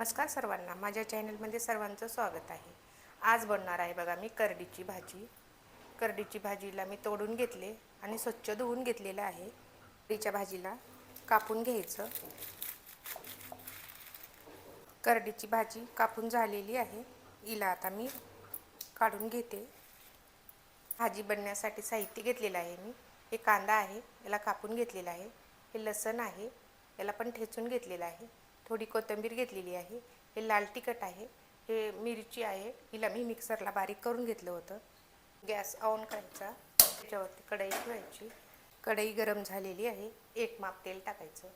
नमस्कार सर्वांना, माझ्या चॅनलमध्ये सर्वांचं स्वागत आहे। आज बनणार आहे बघा मी करडीची भाजी। करडीची भाजीला मी तोडून घेतले आणि स्वच्छ धुवून घेतलेलं आहे। करडीच्या भाजीला कापून घ्यायचं। करडीची भाजी कापून झालेली आहे, हिला आता मी काढून घेते। भाजी बनवण्यासाठी साहित्य घेतलेलं आहे मी। हे कांदा आहे, याला कापून घेतलेला आहे। हे लसूण आहे, याला पण ठेचून घेतलेलं आहे। थोडी कोथिंबीर घेतलेली आहे। हे लाल तिखट आहे। हे मिरची आहे, हिला मी मिक्सरला बारीक करून घेतलं होतं। गॅस ऑन करायचा, त्याच्यावरती कढई ठेवायची। कढई गरम झालेली आहे, एक माप तेल टाकायचं।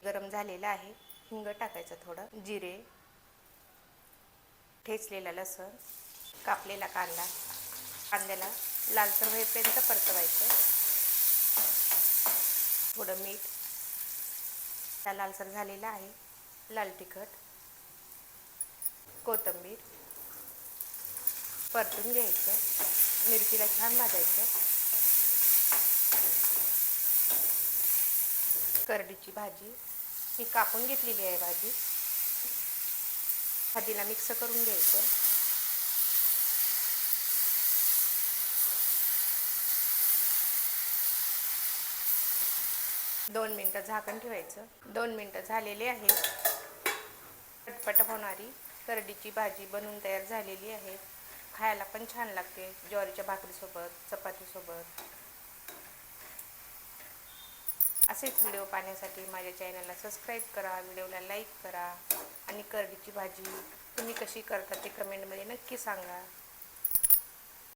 गरम झालेलं आहे, हिंग टाकायचं, थोडं जिरे, ठेचलेला लसूण, कापलेला कांदा। कांद्याला लालसर होईपर्यंत परतवायचं। थोडं मीठ, त्या लालसर झालेला आहे। लाल तिखट, कोथिंबीर परतून घ्यायचं। मिरचीला छान भाजायचं। करडीची भाजी ही कापून घेतलेली आहे। भाजीला मिक्स करून घ्यायचं। दोन मिनटं झाकण ठेवायचं। 2 मिनटं झालेले आहेत। पटपट होणारी करडीची भाजी बनवून तयार झालेली आहे। खायला पण छान लागते, ज्वारीच्या भाकरीसोबत, चपातीसोबत। असेच व्हिडिओ पाहण्यासाठी माझ्या चॅनलला सबस्क्राईब करा, व्हिडिओला लाईक करा आणि करडीची भाजी तुम्ही कशी करता ते कमेंटमध्ये नक्की सांगा।